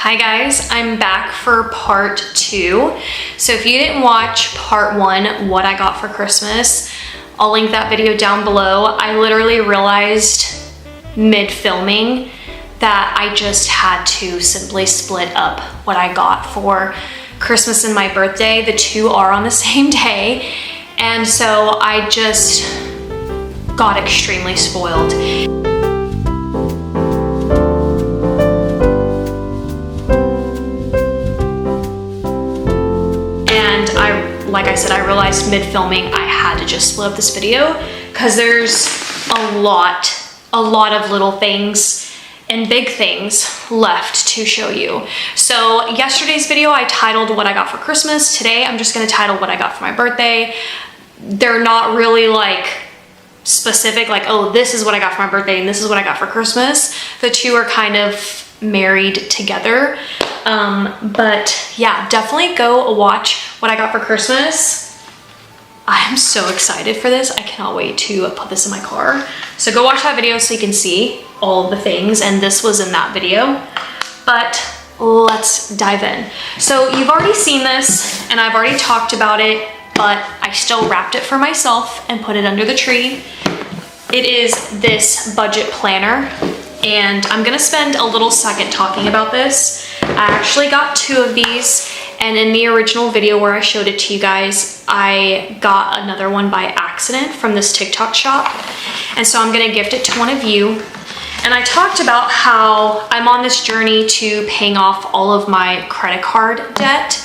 Hi guys, I'm back for part 2. So if you didn't watch part 1, what I got for Christmas, I'll link that video down below. I literally realized mid-filming that I just had to simply split up what I got for Christmas and my birthday. The two are on the same day, and so I just got extremely spoiled. Like I said, I realized mid-filming I had to just split up this video because there's a lot of little things and big things left to show you. So yesterday's video I titled what I got for Christmas. Today I'm just gonna title what I got for my birthday. They're not really like specific, like, oh, this is what I got for my birthday and this is what I got for Christmas. The two are kind of married together. But yeah, definitely go watch what I got for Christmas. I'm so excited for this. I cannot wait to put this in my car. So go watch that video so you can see all the things, and this was in that video. But let's dive in. So you've already seen this and I've already talked about it, but I still wrapped it for myself and put it under the tree. It is this budget planner, and I'm gonna spend a little second talking about this. I actually got 2 of these, and in the original video where I showed it to you guys, I got another one by accident from this TikTok shop. And so I'm gonna gift it to one of you. And I talked about how I'm on this journey to paying off all of my credit card debt,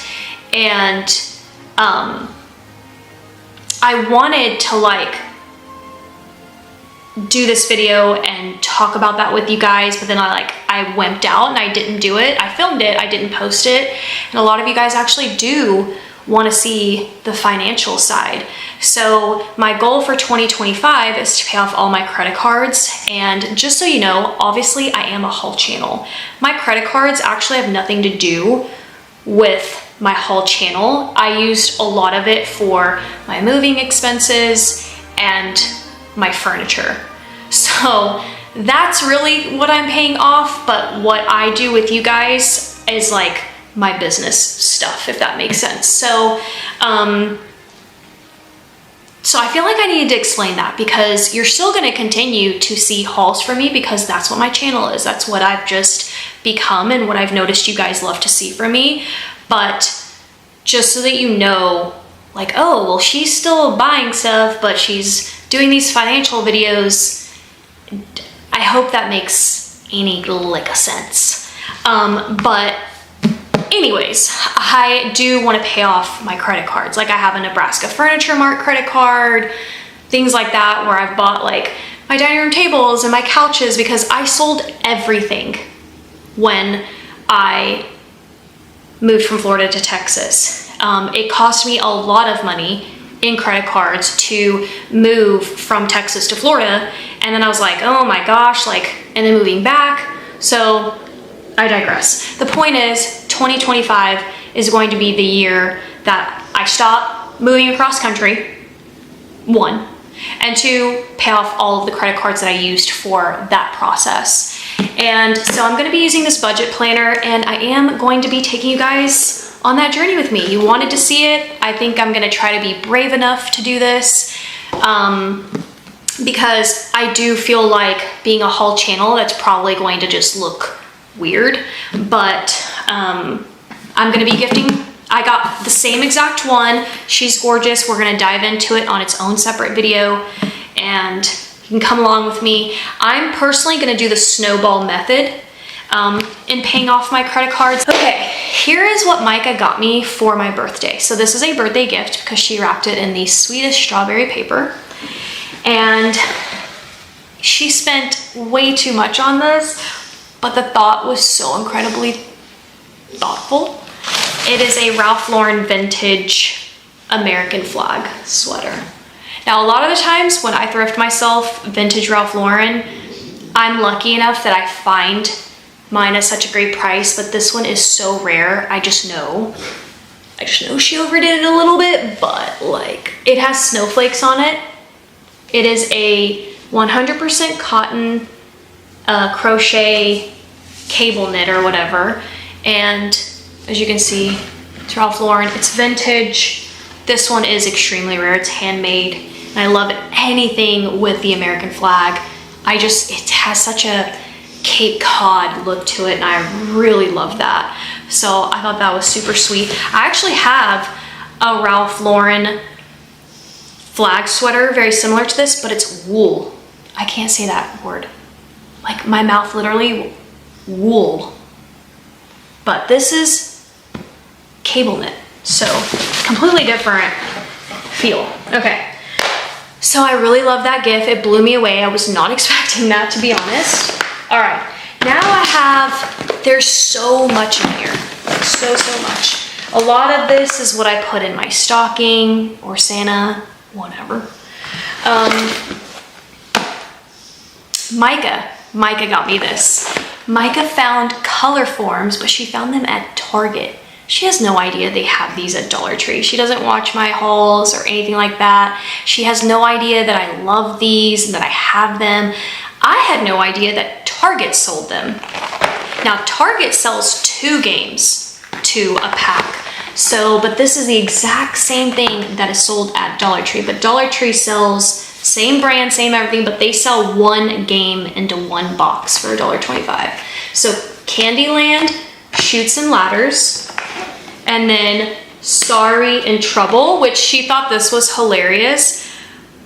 and I wanted to like do this video and talk about that with you guys, but then I wimped out and I didn't do it. I filmed it, I didn't post it, and a lot of you guys actually do want to see the financial side. So my goal for 2025 is to pay off all my credit cards. And just so you know, obviously I am a haul channel. My credit cards actually have nothing to do with my haul channel. I used a lot of it for my moving expenses and my furniture. So that's really what I'm paying off, but what I do with you guys is like my business stuff, if that makes sense. So so I feel like I needed to explain that, because you're still gonna continue to see hauls from me, because that's what my channel is. That's what I've just become and what I've noticed you guys love to see from me. But just so that you know, like, oh, well, she's still buying stuff, but she's doing these financial videos. I hope that makes any lick of sense. But anyways, I do want to pay off my credit cards. Like, I have a Nebraska Furniture Mart credit card, things like that, where I've bought like my dining room tables and my couches, because I sold everything when I moved from Florida to Texas. It cost me a lot of money in credit cards to move from Texas to Florida, and then I was like, oh my gosh, like, and then moving back. So I digress. The point is, 2025 is going to be the year that I stop moving across country, 1, and 2, pay off all of the credit cards that I used for that process. And so I'm going to be using this budget planner, and I am going to be taking you guys on that journey with me. You wanted to see it. I think I'm gonna try to be brave enough to do this, because I do feel like being a haul channel, that's probably going to just look weird, but I'm gonna be gifting. I got the same exact one. She's gorgeous. We're gonna dive into it on its own separate video, and you can come along with me. I'm personally gonna do the snowball method in paying off my credit cards. Okay, here is what Micah got me for my birthday. So this is a birthday gift because she wrapped it in the sweetest strawberry paper, and she spent way too much on this, but the thought was so incredibly thoughtful. It is a Ralph Lauren vintage American flag sweater. Now, a lot of the times when I thrift myself vintage Ralph Lauren, I'm lucky enough that I find mine is such a great price, but this one is so rare. I just know she overdid it a little bit, but like, it has snowflakes on it. It is a 100% cotton crochet cable knit or whatever, And as you can see, it's Ralph Lauren. It's vintage. This one is extremely rare. It's handmade. And I love anything with the American flag. It has such a Cape Cod look to it, and I really love that. So I thought that was super sweet. I actually have a Ralph Lauren flag sweater, very similar to this, but it's wool. I can't say that word. Like my mouth literally, wool. But this is cable knit, so completely different feel. Okay, so I really love that gift. It blew me away. I was not expecting that, to be honest. All right, now there's so much in here, like so much. A lot of this is what I put in my stocking or Santa, whatever. Micah got me this. Micah found color forms, but she found them at Target. She has no idea they have these at Dollar Tree. She doesn't watch my hauls or anything like that. She has no idea that I love these and that I have them. I had no idea that Target sold them. Now, Target sells 2 games to a pack. So, but this is the exact same thing that is sold at Dollar Tree. But Dollar Tree sells same brand, same everything, but they sell 1 game into 1 box for $1.25. So Candyland, Chutes and Ladders, and then Sorry and Trouble, which she thought this was hilarious.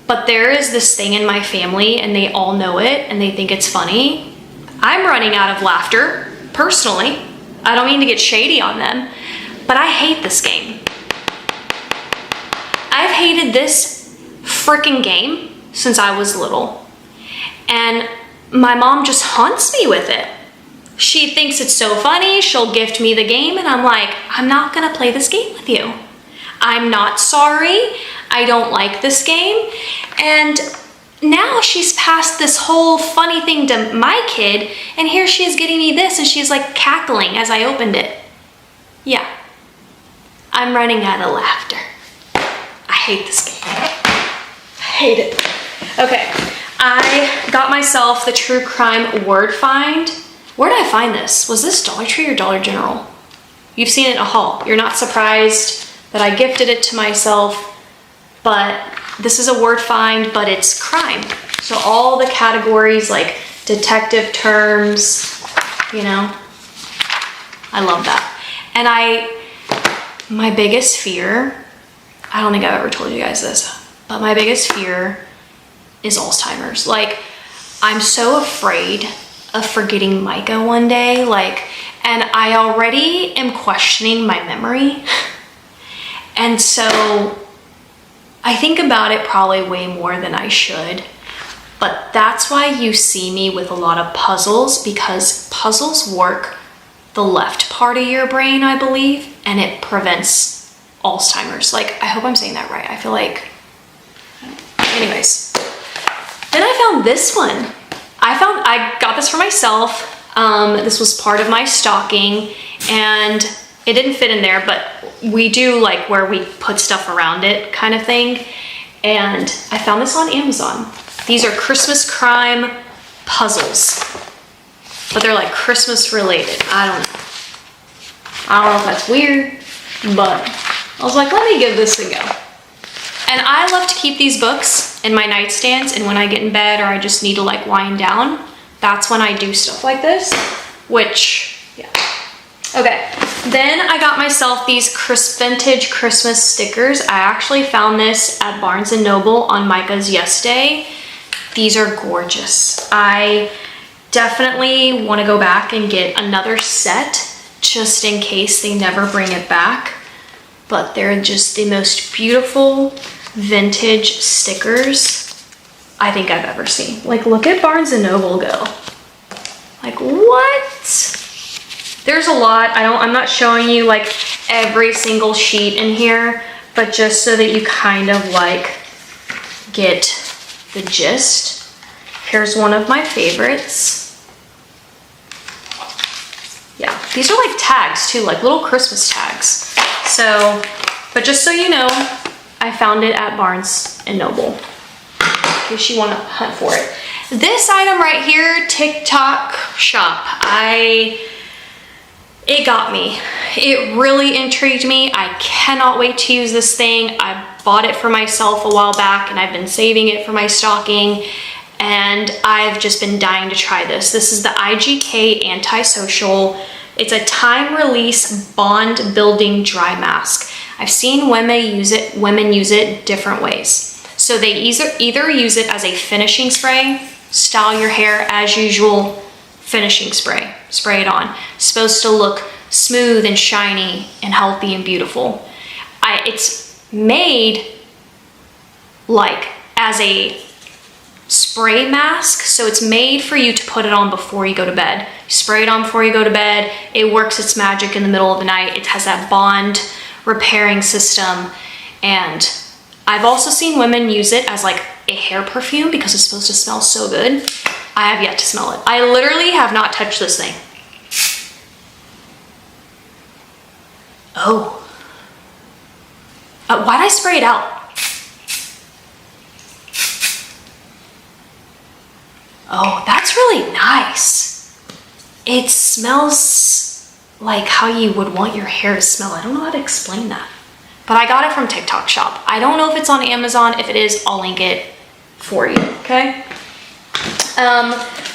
But there is this thing in my family and they all know it and they think it's funny. I'm running out of laughter, personally. I don't mean to get shady on them, but I hate this game. I've hated this freaking game since I was little. And my mom just haunts me with it. She thinks it's so funny, she'll gift me the game, and I'm like, I'm not gonna play this game with you. I'm not sorry, I don't like this game. And now she's passed this whole funny thing to my kid, and here she is getting me this, and she's like cackling as I opened it. Yeah, I'm running out of laughter. I hate this game. I hate it. Okay, I got myself the True Crime Word Find. Where did I find this? Was this Dollar Tree or Dollar General? You've seen it in a haul. You're not surprised that I gifted it to myself, but this is a word find, but it's crime. So all the categories like detective terms, you know, I love that. And my biggest fear, I don't think I've ever told you guys this, but my biggest fear is Alzheimer's. Like, I'm so afraid of forgetting Micah one day, and I already am questioning my memory. And so I think about it probably way more than I should, but that's why you see me with a lot of puzzles, because puzzles work the left part of your brain, I believe, and it prevents Alzheimer's. Like, I hope I'm saying that right. I feel like, anyways. Then I found this one. I got this for myself. This was part of my stocking, and it didn't fit in there, but we do like where we put stuff around it kind of thing. And I found this on Amazon. These are Christmas crime puzzles, but they're like Christmas related. I don't know if that's weird, but I was like, let me give this a go. And I love to keep these books in my nightstands, and when I get in bed or I just need to like wind down, that's when I do stuff like this, which, yeah. Okay, then I got myself these vintage Christmas stickers. I actually found this at Barnes & Noble on Micah's Yes Day. These are gorgeous. I definitely want to go back and get another set just in case they never bring it back. But they're just the most beautiful vintage stickers I think I've ever seen. Like, look at Barnes & Noble go. Like, what? There's a lot. I'm not showing you like every single sheet in here, but just so that you kind of like get the gist. Here's one of my favorites. Yeah, these are like tags too, like little Christmas tags. So, but just so you know, I found it at Barnes & Noble, in case you want to hunt for it. This item right here, TikTok shop. It got me. It really intrigued me. I cannot wait to use this thing. I bought it for myself a while back and I've been saving it for my stocking, and I've just been dying to try this. This is the IGK Antisocial. It's a time release bond building dry mask. I've seen women use it different ways. So they either use it as a finishing spray, style your hair as usual, finishing spray, spray it on. It's supposed to look smooth and shiny and healthy and beautiful. It's made like as a spray mask, so it's made for you to put it on before you go to bed. You spray it on before you go to bed. It works its magic in the middle of the night. It has that bond repairing system, and I've also seen women use it as like a hair perfume because it's supposed to smell so good. I have yet to smell it. I literally have not touched this thing. Oh. Why'd I spray it out? Oh, that's really nice. It smells like how you would want your hair to smell. I don't know how to explain that. But I got it from TikTok shop. I don't know if it's on Amazon. If it is, I'll link it for you, okay?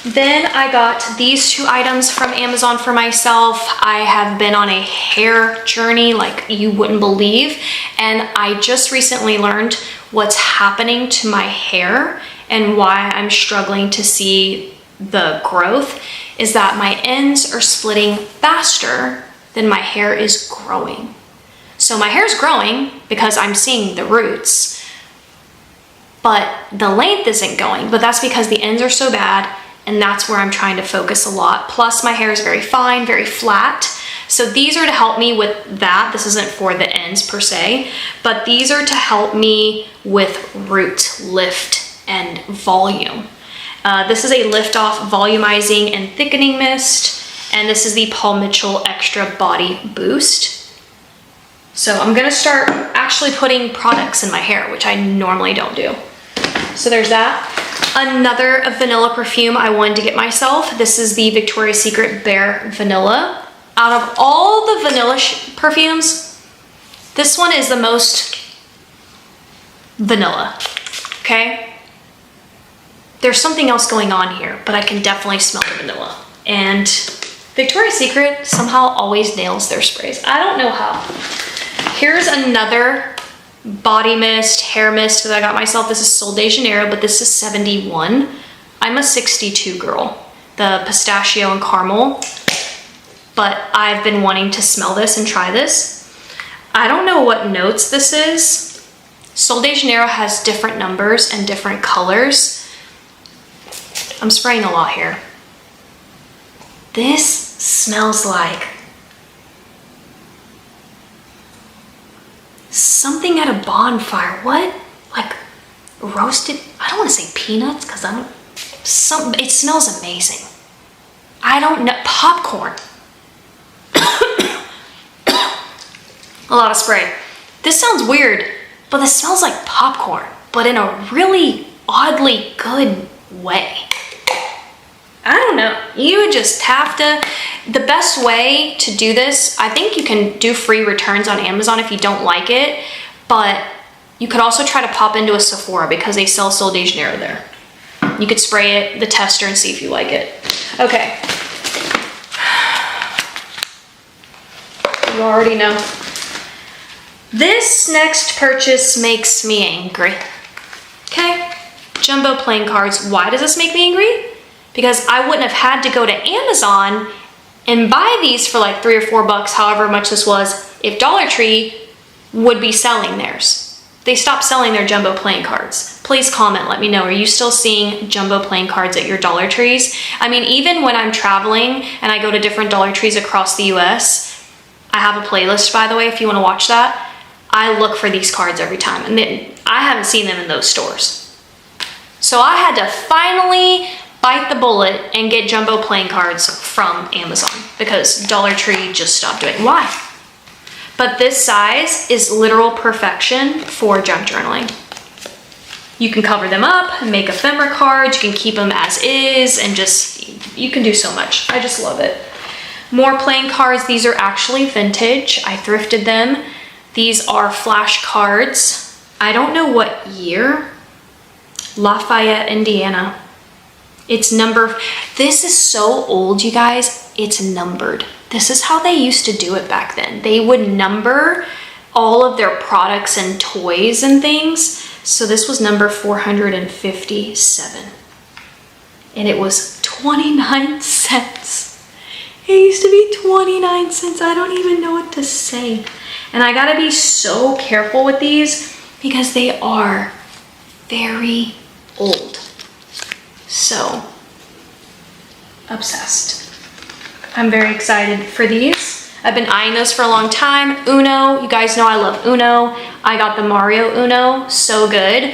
Then I got these two items from Amazon for myself. I have been on a hair journey like you wouldn't believe, and I just recently learned what's happening to my hair and why I'm struggling to see the growth is that my ends are splitting faster than my hair is growing. So my hair is growing because I'm seeing the roots, but the length isn't going, but that's because the ends are so bad, and that's where I'm trying to focus a lot. Plus my hair is very fine, very flat. So these are to help me with that. This isn't for the ends per se, but these are to help me with root lift and volume. This is a lift off volumizing and thickening mist, and this is the Paul Mitchell Extra Body Boost. So I'm gonna start actually putting products in my hair, which I normally don't do. So there's that. Another vanilla perfume I wanted to get myself. This is the Victoria's Secret Bare Vanilla. Out of all the vanilla perfumes, this one is the most vanilla, okay? There's something else going on here, but I can definitely smell the vanilla. And Victoria's Secret somehow always nails their sprays. I don't know how. Here's another body mist, hair mist that I got myself. This is Sol de Janeiro, but this is 71. I'm a 62 girl. The pistachio and caramel, but I've been wanting to smell this and try this. I don't know what notes this is. Sol de Janeiro has different numbers and different colors. I'm spraying a lot here. This smells like something at a bonfire. What? Like roasted, I don't want to say peanuts because it smells amazing. I don't know, popcorn. A lot of spray. This sounds weird, but this smells like popcorn, but in a really oddly good way. I don't know. You would just have to, the best way to do this, I think you can do free returns on Amazon if you don't like it, but you could also try to pop into a Sephora because they sell Sol de Janeiro there. You could spray it, the tester, and see if you like it. Okay. You already know. This next purchase makes me angry. Okay? Jumbo playing cards. Why does this make me angry? Because I wouldn't have had to go to Amazon and buy these for like $3 or $4, however much this was, if Dollar Tree would be selling theirs. They stopped selling their jumbo playing cards. Please comment, let me know. Are you still seeing jumbo playing cards at your Dollar Trees? I mean, even when I'm traveling and I go to different Dollar Trees across the US, I have a playlist, by the way, if you want to watch that. I look for these cards every time, and I haven't seen them in those stores. So I had to finally bite the bullet and get jumbo playing cards from Amazon because Dollar Tree just stopped doing it. Why? But this size is literal perfection for junk journaling. You can cover them up and make ephemera cards. You can keep them as is and just, you can do so much. I just love it. More playing cards. These are actually vintage. I thrifted them. These are flash cards. I don't know what year. Lafayette, Indiana. It's number, this is so old, you guys, it's numbered. This is how they used to do it back then. They would number all of their products and toys and things. So this was number 457. And it was 29 cents. It used to be 29 cents. I don't even know what to say. And I gotta be so careful with these because they are very old. So, obsessed. I'm very excited for these. I've been eyeing those for a long time. Uno, you guys know I love Uno. I got the Mario Uno, so good.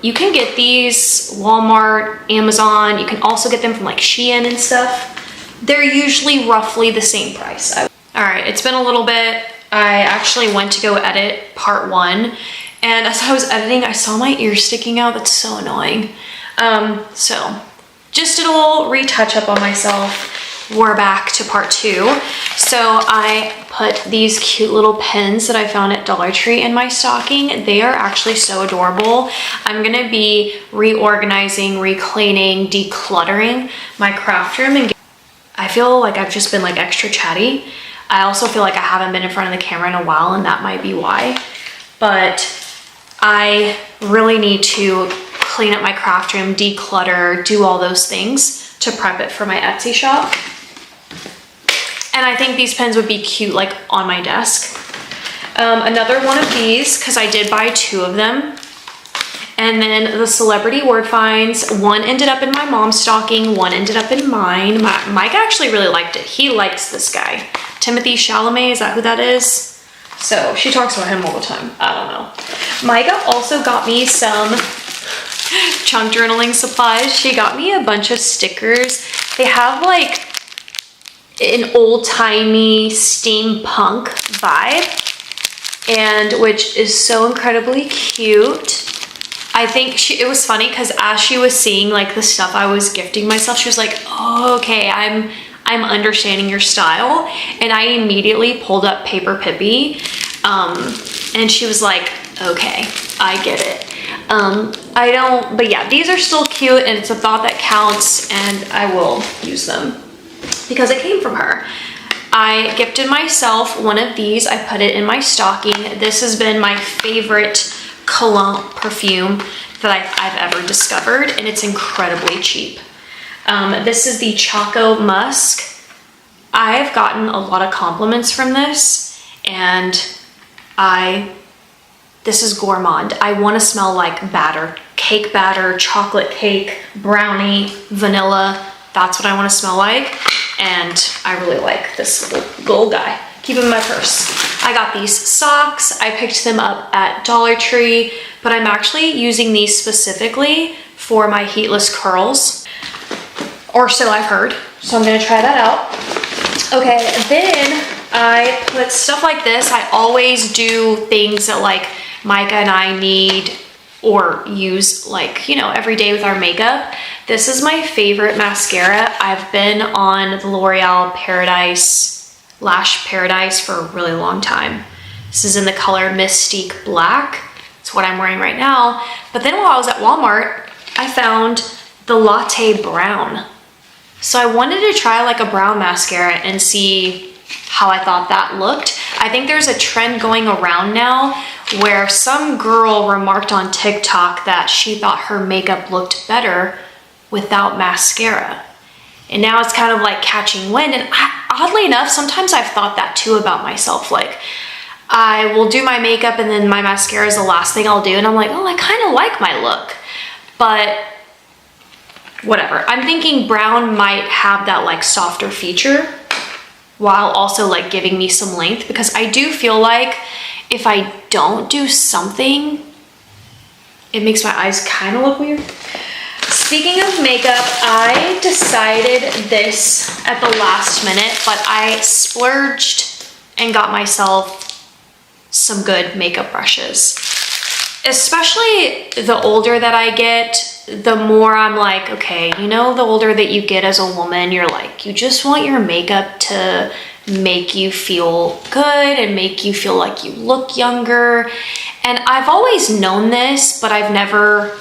You can get these Walmart, Amazon. You can also get them from like Shein and stuff. They're usually roughly the same price. All right, it's been a little bit. I actually went to go edit part 1. And as I was editing, I saw my ear sticking out. That's so annoying. So just did a little retouch up on myself. We're back to part 2. So I put these cute little pins that I found at Dollar Tree in my stocking. They are actually so adorable. I'm gonna be reorganizing, recleaning, decluttering my craft room, and I feel like I've just been like extra chatty. I also feel like I haven't been in front of the camera in a while, and that might be why. But I really need to clean up my craft room, declutter, do all those things to prep it for my Etsy shop. And I think these pens would be cute like on my desk. Another one of these, because I did buy 2 of them. And then the celebrity word finds. One ended up in my mom's stocking, one ended up in mine. Mike actually really liked it. He likes this guy. Timothy Chalamet, is that who that is? So she talks about him all the time. I don't know. Micah also got me some chunk journaling supplies. She got me a bunch of stickers. They have like an old-timey steampunk vibe, and which is so incredibly cute. I think it was funny because as she was seeing like the stuff I was gifting myself, she was like, oh, okay, I'm understanding your style. And I immediately pulled up Paper Pippi, and she was like, okay, I get it. But yeah, these are still cute, and it's a thought that counts, and I will use them because it came from her. I gifted myself one of these. I put it in my stocking. This has been my favorite cologne perfume that I've ever discovered, and it's incredibly cheap. This is the Choco Musk. I've gotten a lot of compliments from this, and this is gourmand. I want to smell like batter, cake batter, chocolate cake, brownie, vanilla. That's what I want to smell like, and I really like this little gold guy. Keep them in my purse. I got these socks. I picked them up at Dollar Tree, but I'm actually using these specifically for my heatless curls, or so I've heard. So I'm gonna try that out. Okay, then I put stuff like this. I always do things that like Micah and I need or use like, you know, every day with our makeup. This is my favorite mascara. I've been on the L'Oreal Lash Paradise for a really long time. This is in the color Mystique Black. It's what I'm wearing right now. But then while I was at Walmart, I found the Latte Brown. So I wanted to try like a brown mascara and see how I thought that looked. I think there's a trend going around now where some girl remarked on TikTok that she thought her makeup looked better without mascara. And now it's kind of like catching wind. And oddly enough, sometimes I've thought that too about myself. Like I will do my makeup and then my mascara is the last thing I'll do. And I'm like, oh, I kind of like my look, but whatever. I'm thinking brown might have that like softer feature while also like giving me some length, because I do feel like if I don't do something, it makes my eyes kind of look weird. Speaking of makeup, I decided this at the last minute, but I splurged and got myself some good makeup brushes. especially the older that I get, the more I'm like, okay, you know, the older that you get as a woman, you're like, you just want your makeup to make you feel good and make you feel like you look younger. And I've always known this, but I've never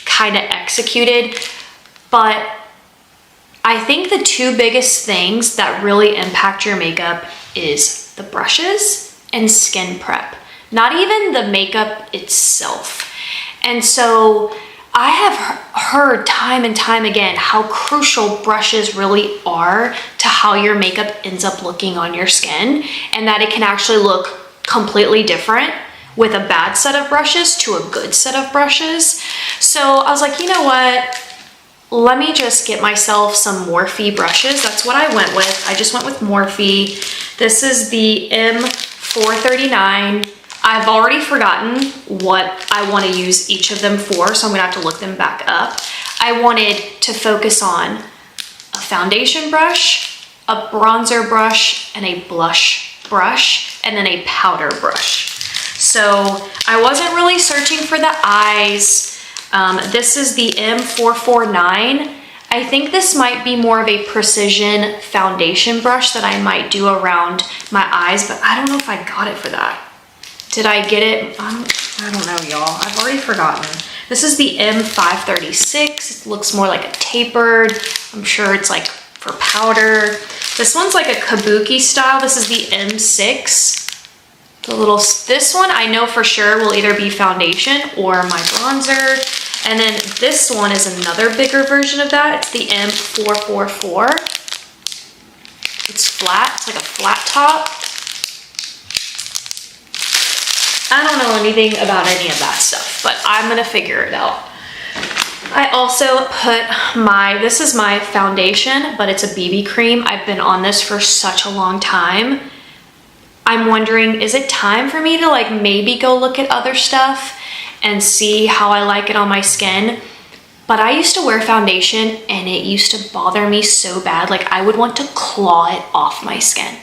kind of executed. But I think the two biggest things that really impact your makeup is the brushes and skin prep, not even the makeup itself. And so I have heard time and time again how crucial brushes really are to how your makeup ends up looking on your skin, and that it can actually look completely different with a bad set of brushes to a good set of brushes. So I was like, you know what? Let me just get myself some Morphe brushes. That's what I went with. I just went with Morphe. This is the M439. I've already forgotten what I want to use each of them for, so I'm gonna have to look them back up. I wanted to focus on a foundation brush, a bronzer brush, and a blush brush, and then a powder brush. So I wasn't really searching for the eyes. This is the M449. I think this might be more of a precision foundation brush that I might do around my eyes, but I don't know if I got it for that. Did I get it? I don't know, y'all. I've already forgotten. This is the M536. It looks more like a tapered. I'm sure it's like for powder. This one's like a kabuki style. This is the M6. This one I know for sure will either be foundation or my bronzer. And then this one is another bigger version of that. It's the M444. It's flat. It's like a flat top. I don't know anything about any of that stuff, but I'm gonna figure it out. I also put this is my foundation, but it's a BB cream. I've been on this for such a long time. I'm wondering, is it time for me to like maybe go look at other stuff and see how I like it on my skin? But I used to wear foundation and it used to bother me so bad. Like I would want to claw it off my skin.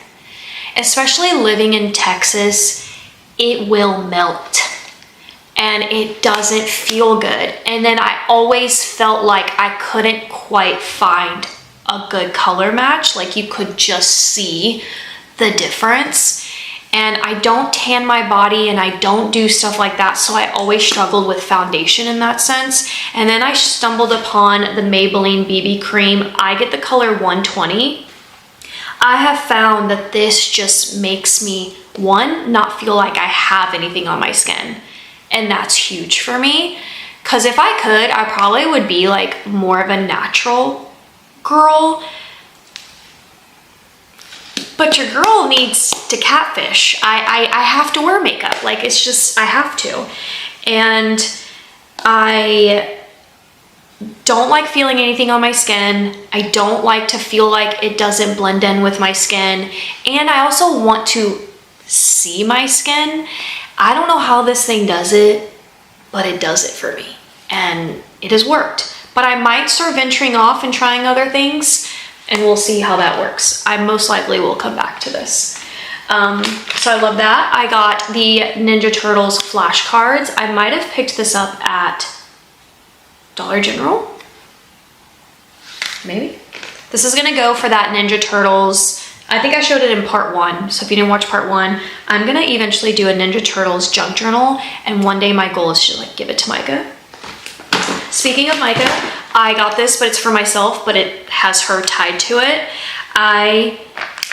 Especially living in Texas, it will melt and it doesn't feel good. And then I always felt like I couldn't quite find a good color match. Like you could just see the difference. And I don't tan my body and I don't do stuff like that. So I always struggled with foundation in that sense. And then I stumbled upon the Maybelline BB cream. I get the color 120. I have found that this just makes me, one, not feel like I have anything on my skin. And that's huge for me. Because if I could, I probably would be like more of a natural girl. But your girl needs to catfish. I have to wear makeup. Like it's just, I have to. And I don't like feeling anything on my skin. I don't like to feel like it doesn't blend in with my skin. And I also want to see my skin. I don't know how this thing does it, but it does it for me. And it has worked. But I might start venturing off and trying other things, and we'll see how that works. I most likely will come back to this. So I love that. I got the Ninja Turtles flashcards. I might have picked this up at Dollar General, maybe. This is gonna go for that Ninja Turtles. I think I showed it in part 1. So if you didn't watch part 1, I'm gonna eventually do a Ninja Turtles junk journal. And one day my goal is to like give it to Micah. Speaking of Micah, I got this, but it's for myself, but it has her tied to it. I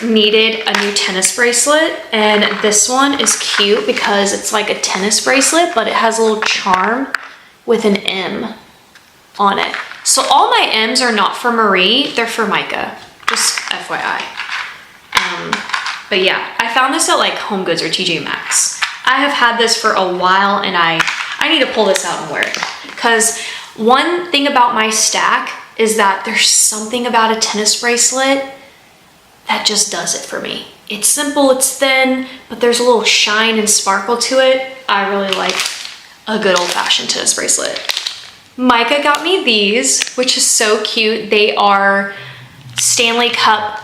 needed a new tennis bracelet, and this one is cute because it's like a tennis bracelet, but it has a little charm with an M on it. So all my M's are not for Marie, they're for Micah, just FYI. But yeah, I found this at like Home Goods or TJ Maxx. I have had this for a while and I need to pull this out and wear it. Because one thing about my stack is that there's something about a tennis bracelet that just does it for me. It's simple, it's thin, but there's a little shine and sparkle to it. I really like a good old-fashioned tennis bracelet. Micah got me these, which is so cute. They are Stanley Cup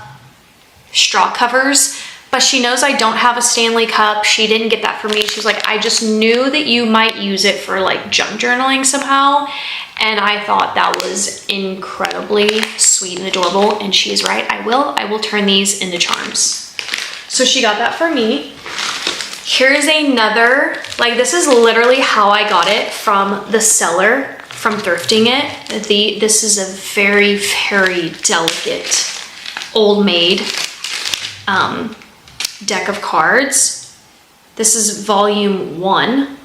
straw covers, but she knows I don't have a Stanley cup. She didn't get that for me. She was like, I just knew that you might use it for like junk journaling somehow. And I thought that was incredibly sweet and adorable. And she's right, I will turn these into charms. So she got that for me. Here's another, like this is literally how I got it from the seller, from thrifting it. This is a very, very delicate Old Maid deck of cards. This is volume 1,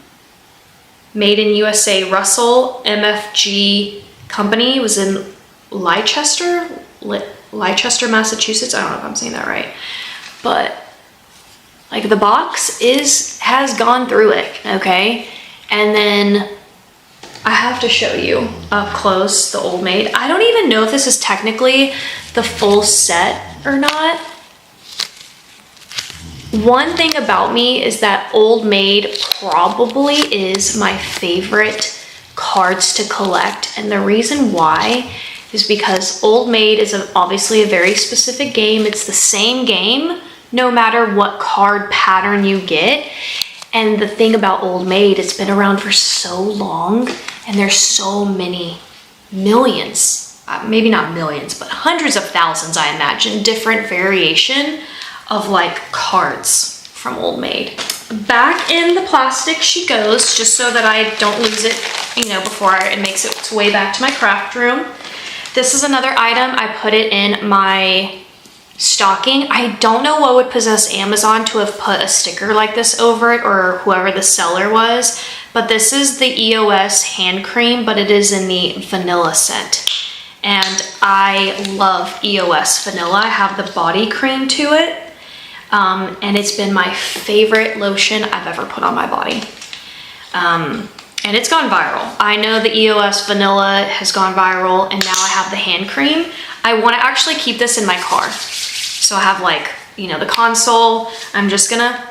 made in USA. Russell MFG company. It was in Leicester, Massachusetts. I don't know if I'm saying that right, but like the box has gone through it, okay? And then I have to show you up close the Old Maid. I don't even know if this is technically the full set or not. One thing about me is that Old Maid probably is my favorite cards to collect. And the reason why is because Old Maid is obviously a very specific game. It's the same game no matter what card pattern you get. And the thing about Old Maid, it's been around for so long and there's so many millions, maybe not millions, but hundreds of thousands, I imagine, different variation of like cards from Old Maid. Back in the plastic she goes, just so that I don't lose it, you know, before it makes its way back to my craft room. This is another item. I put it in my stocking. I don't know what would possess Amazon to have put a sticker like this over it, or whoever the seller was, but this is the EOS hand cream, but it is in the vanilla scent. And I love EOS vanilla. I have the body cream to it. And it's been my favorite lotion I've ever put on my body. And it's gone viral. I know the EOS vanilla has gone viral, and now I have the hand cream. I want to actually keep this in my car. So I have like, you know, the console. I'm just gonna,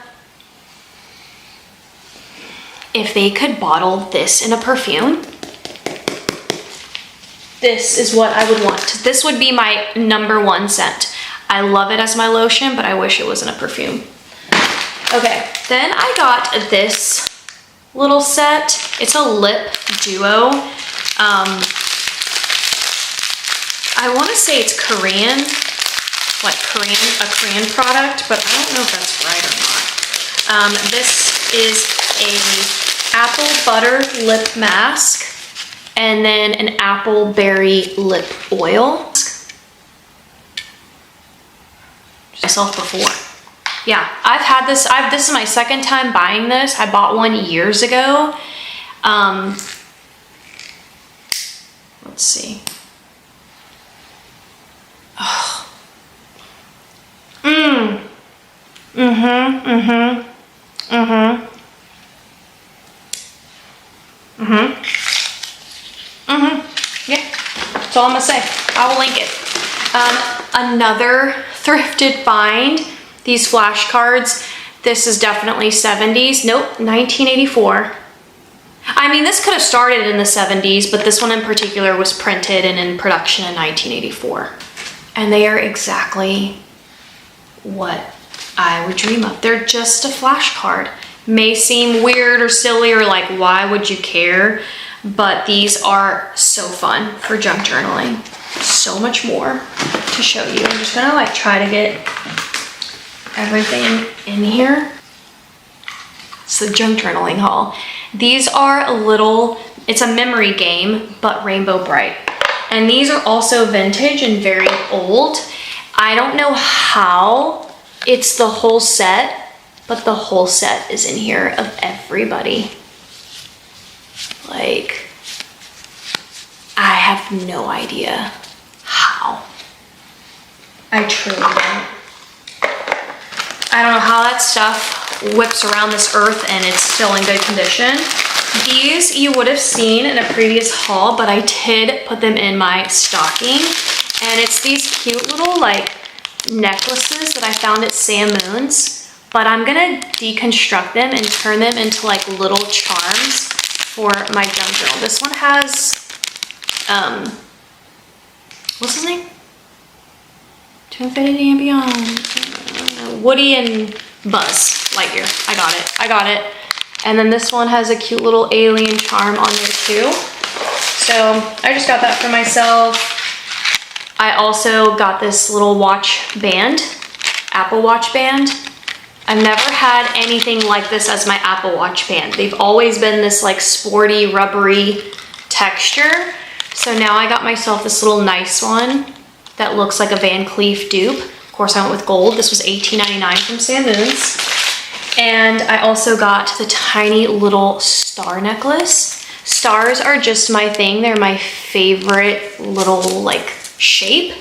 if they could bottle this in a perfume, this is what I would want. This would be my #1 scent. I love it as my lotion, but I wish it was in a perfume. Okay, then I got this little set. It's a lip duo. I want to say it's Korean, like a Korean product, but I don't know if that's right or not. This is a apple butter lip mask and then an apple berry lip oil. Myself before. Yeah, I've had this. This is my second time buying this. I bought one years ago. Let's see. Oh. Yeah, that's all I'm gonna say. I will link it. Another thrifted find, these flashcards. This is definitely 70s. Nope, 1984. I mean, this could have started in the 70s, but this one in particular was printed and in production in 1984. And they are exactly what I would dream of. They're just a flashcard. May seem weird or silly or like, why would you care? But these are so fun for junk journaling. So much more to show you. I'm just gonna like try to get everything in here. It's the junk journaling haul. These are a little, it's a memory game, but rainbow bright. And these are also vintage and very old. I don't know how it's the whole set, but the whole set is in here of everybody. Like, I have no idea how. I truly don't. I don't know how that stuff whips around this earth and it's still in good condition. These you would have seen in a previous haul, but I did put them in my stocking. And it's these cute little like necklaces that I found at Sam Moon's, but I'm gonna deconstruct them and turn them into like little charms for my junk journal. This one has, what's his name? To Infinity and Beyond. Woody and Buzz Lightyear. I got it. And then this one has a cute little alien charm on there too. So I just got that for myself. I also got this little watch band, Apple Watch band. I've never had anything like this as my Apple Watch band. They've always been this like sporty, rubbery texture. So now I got myself this little nice one that looks like a Van Cleef dupe. Of course, I went with gold. This was $18.99 from Sam Moons. And I also got the tiny little star necklace. Stars are just my thing. They're my favorite little like shape.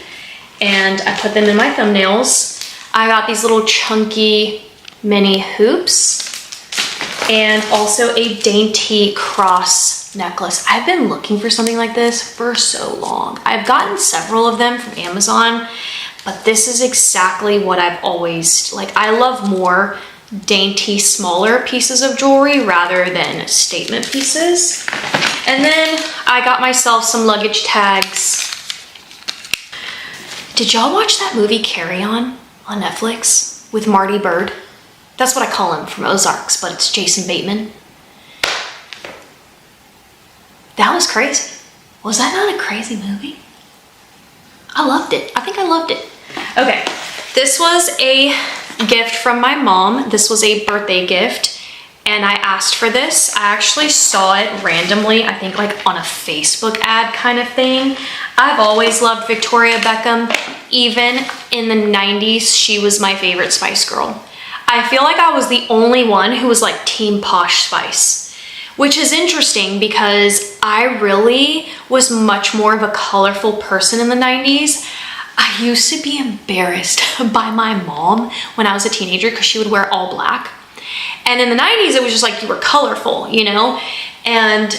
And I put them in my thumbnails. I got these little chunky mini hoops and also a dainty cross necklace. I've been looking for something like this for so long. I've gotten several of them from Amazon, but this is exactly what I've always, like, I love more dainty, smaller pieces of jewelry rather than statement pieces. And then I got myself some luggage tags. Did y'all watch that movie Carry On Netflix with Marty Byrde? That's what I call him from Ozarks, but it's Jason Bateman. That was crazy. Was that not a crazy movie? I loved it. I think I loved it. Okay, this was a gift from my mom. This was a birthday gift, and I asked for this. I actually saw it randomly, I think like on a Facebook ad kind of thing. I've always loved Victoria Beckham. Even in the 90s, she was my favorite Spice Girl. I feel like I was the only one who was like Team Posh Spice, which is interesting because I really was much more of a colorful person in the 90s. I used to be embarrassed by my mom when I was a teenager because she would wear all black. And in the 90s, it was just like you were colorful, you know? And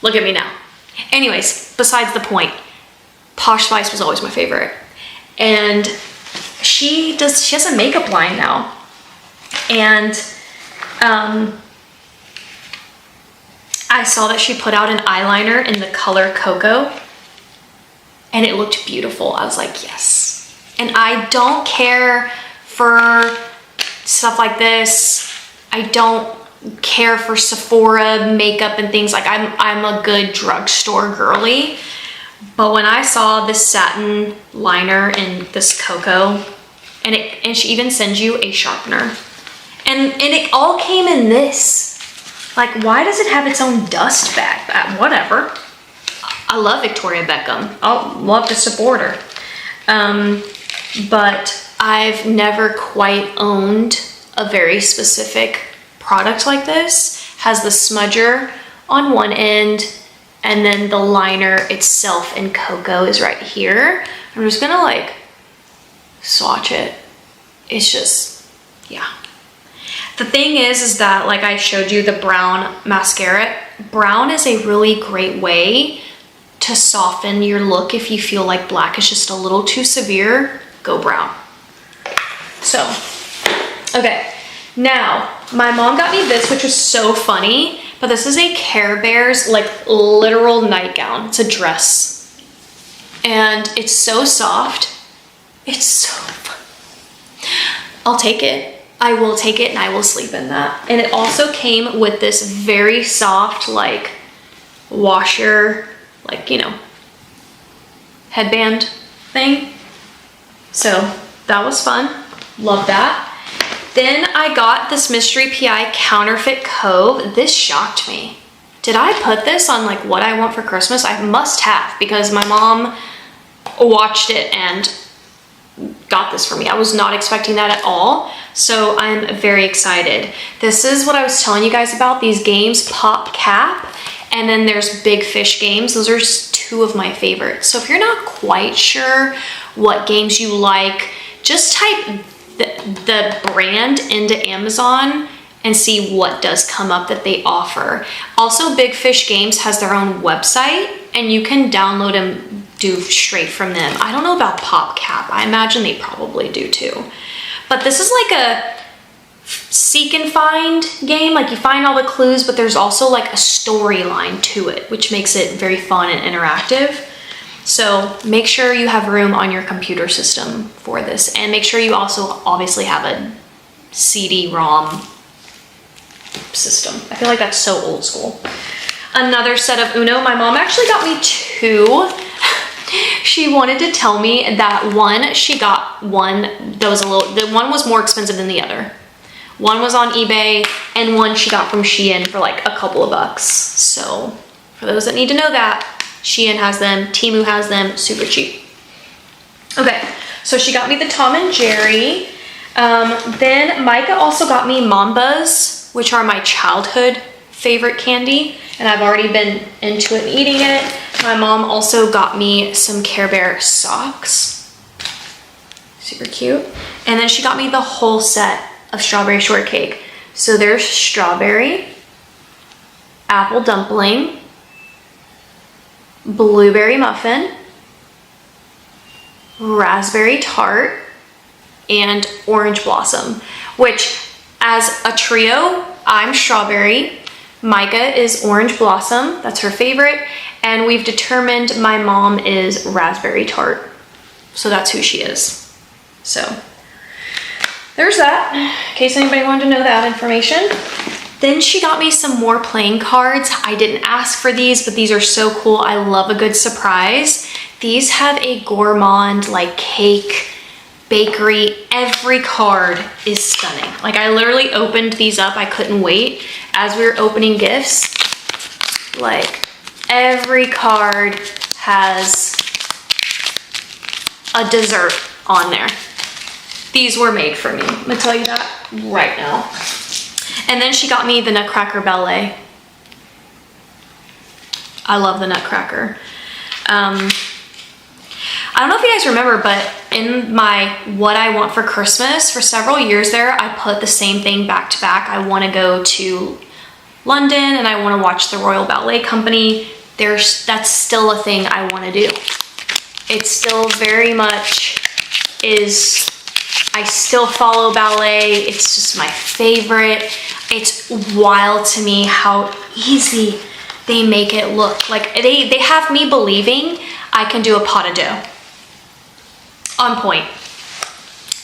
look at me now. Anyways, besides the point, Posh Spice was always my favorite. And she has a makeup line now. And I saw that she put out an eyeliner in the color Cocoa, and it looked beautiful. I was like, yes. And I don't care for stuff like this. I don't care for Sephora makeup and things. Like I'm a good drugstore girly. But when I saw this satin liner in this Cocoa, and she even sends you a sharpener, and it all came in this. Like, why does it have its own dust bag? Whatever. I love Victoria Beckham. I'll love to support her. But I've never quite owned a very specific product like this. Has the smudger on one end, and then the liner itself in Cocoa is right here. I'm just gonna like swatch it. It's just, yeah. The thing is that, like I showed you the brown mascara, brown is a really great way to soften your look. If you feel like black is just a little too severe, go brown. So, okay. Now, my mom got me this, which was so funny, but this is a Care Bears, like, literal nightgown. It's a dress. And it's so soft. It's so fun. I'll take it. I will take it and I will sleep in that. And it also came with this very soft, like, washer, like, you know, headband thing. So that was fun. Love that. Then I got this Mystery PI Counterfeit Cove. This shocked me. Did I put this on like what I want for Christmas? I must have, because my mom watched it and got this for me. I was not expecting that at all. So I'm very excited. This is what I was telling you guys about, these games, Pop Cap, and then there's Big Fish games. Those are just two of my favorites. So if you're not quite sure what games you like, just type the brand into Amazon and see what does come up that they offer. Also, Big Fish Games has their own website and you can download and do straight from them. I don't know about PopCap. I imagine they probably do too. But this is like a seek and find game. Like, you find all the clues, but there's also like a storyline to it, which makes it very fun and interactive. So make sure you have room on your computer system for this, and make sure you also obviously have a CD-ROM system. I feel like that's so old school. Another set of Uno. My mom actually got me 2. She wanted to tell me that one, she got one that was the one was more expensive than the other. One was on eBay and one she got from Shein for like a couple of bucks. So for those that need to know that, Shein has them, Temu has them, super cheap. Okay, so she got me the Tom and Jerry. Then Micah also got me Mambas, which are my childhood favorite candy, and I've already been into it and eating it. My mom also got me some Care Bear socks. Super cute. And then she got me the whole set of strawberry shortcake. So there's strawberry, apple dumpling, blueberry muffin, raspberry tart, and orange blossom, which as a trio, I'm strawberry, Micah is orange blossom, that's her favorite, and we've determined my mom is raspberry tart. So that's who she is. So there's that, in case anybody wanted to know that information. Then she got me some more playing cards. I didn't ask for these, but these are so cool. I love a good surprise. These have a gourmand, like cake, bakery. Every card is stunning. Like I literally opened these up. I couldn't wait as we were opening gifts. Like every card has a dessert on there. These were made for me. I'm gonna tell you that right now. And then she got me the Nutcracker Ballet. I love the Nutcracker. I don't know if you guys remember, but in my what I want for Christmas, for several years there, I put the same thing back to back. I want to go to London and I want to watch the Royal Ballet Company. That's still a thing I want to do. It still very much is, I still follow ballet. It's just my favorite. It's wild to me how easy they make it look. Like they have me believing I can do a pas de deux. On point.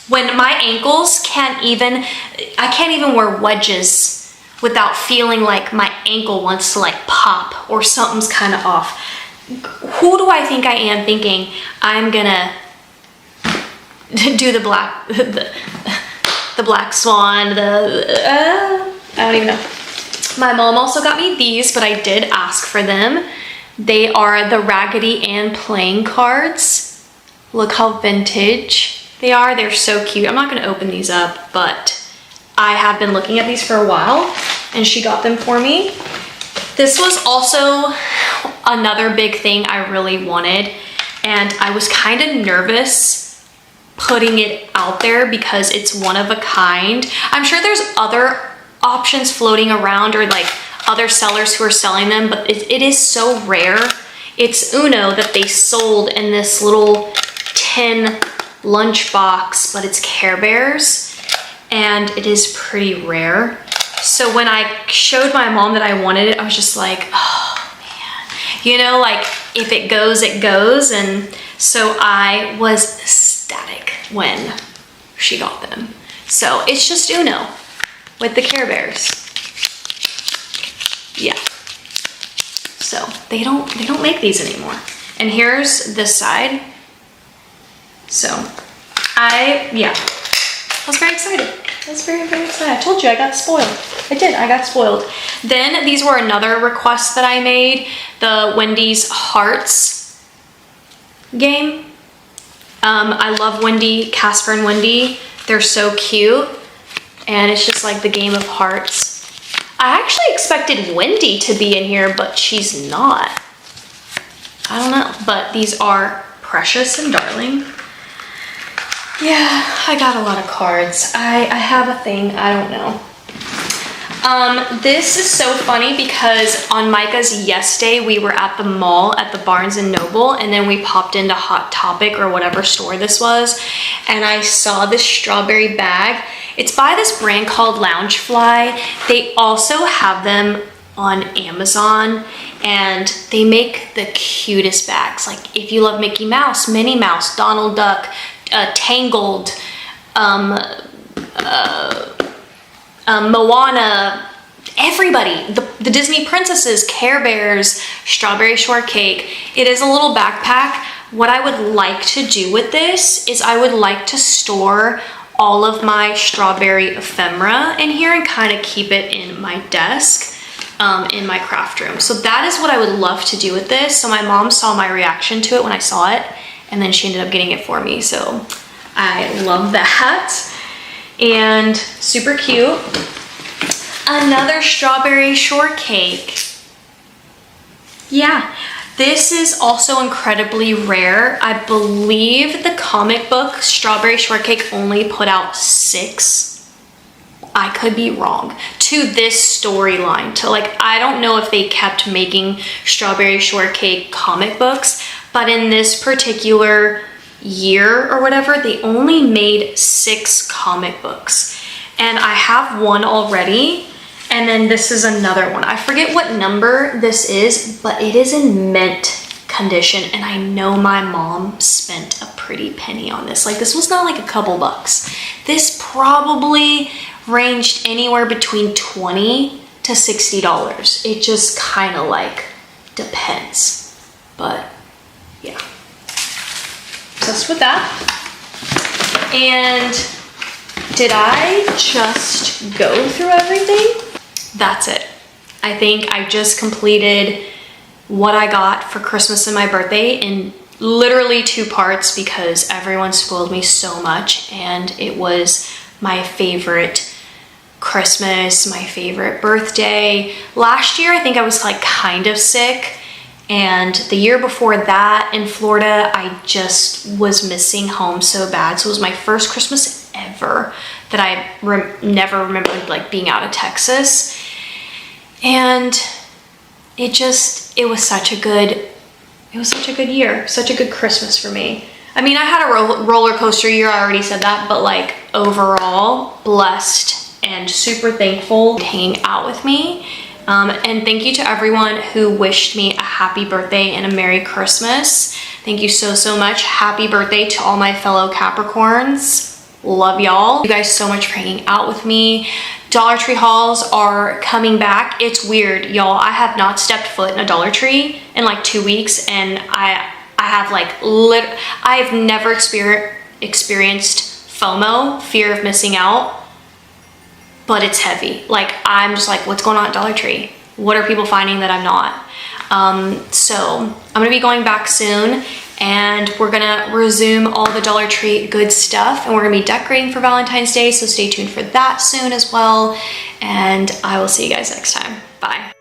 When my ankles I can't even wear wedges without feeling like my ankle wants to like pop or something's kind of off. Who do I think I am thinking I'm gonna do the black, the black swan, I don't even know. My mom also got me these, but I did ask for them. They are the Raggedy Ann playing cards. Look how vintage they are. They're so cute. I'm not gonna open these up, but I have been looking at these for a while and she got them for me. This was also another big thing I really wanted, and I was kind of nervous putting it out there because it's one of a kind. I'm sure there's other options floating around or like other sellers who are selling them, but it is so rare. It's Uno that they sold in this little tin lunchbox, but it's Care Bears and it is pretty rare. So when I showed my mom that I wanted it, I was just like, oh man, you know, like if it goes, it goes. And so I was ecstatic when she got them. So it's just Uno with the Care Bears. Yeah. So they don't make these anymore. And here's this side. So I was very excited. I was very, very excited. I told you I got spoiled. I did, I got spoiled. Then these were another request that I made, the Wendy's Hearts game. I love Wendy, Casper and Wendy. They're so cute. And it's just like the game of hearts. I actually expected Wendy to be in here, but she's not. I don't know, but these are precious and darling. Yeah, I got a lot of cards. I have a thing, I don't know. This is so funny because on Micah's yes day, we were at the mall at the Barnes & Noble, and then we popped into Hot Topic or whatever store this was, and I saw this strawberry bag. It's by this brand called Loungefly. They also have them on Amazon, and they make the cutest bags. Like if you love Mickey Mouse, Minnie Mouse, Donald Duck, Tangled, Moana, everybody, the Disney princesses, Care Bears, Strawberry Shortcake. It is a little backpack. What I would like to do with this is I would like to store all of my strawberry ephemera in here and kind of keep it in my desk, in my craft room. So that is what I would love to do with this. So my mom saw my reaction to it when I saw it, and then she ended up getting it for me. So I love that. And super cute. Another strawberry shortcake. Yeah, this is also incredibly rare. I believe the comic book Strawberry Shortcake only put out 6. I could be wrong. To this storyline. To like, I don't know if they kept making Strawberry Shortcake comic books, but in this particular year or whatever, they only made 6 comic books. And I have one already. And then this is another one. I forget what number this is, but it is in mint condition. And I know my mom spent a pretty penny on this. Like this was not like a couple bucks. This probably ranged anywhere between $20 to $60. It just kind of like depends. But yeah. Obsessed with that. And did I just go through everything? That's it. I think I just completed what I got for Christmas and my birthday in literally 2 parts because everyone spoiled me so much, and it was my favorite Christmas, my favorite birthday. Last year, I think I was like kind of sick, and the year before that in Florida, I just was missing home so bad. So it was my first Christmas ever that I never remembered like being out of Texas. And it was such a good year, such a good Christmas for me. I mean, I had a roller coaster year, I already said that, but like overall blessed and super thankful to hang out with me. And thank you to everyone who wished me a happy birthday and a Merry Christmas. Thank you so, so much. Happy birthday to all my fellow Capricorns. Love y'all. You guys so much for hanging out with me. Dollar Tree hauls are coming back. It's weird, y'all. I have not stepped foot in a Dollar Tree in like 2 weeks, and I have like I have never experienced FOMO, fear of missing out, but it's heavy. Like I'm just like, what's going on at Dollar Tree? What are people finding that I'm not? So I'm gonna be going back soon, and we're gonna resume all the Dollar Tree good stuff, and we're gonna be decorating for Valentine's Day, so stay tuned for that soon as well, and I will see you guys next time. Bye.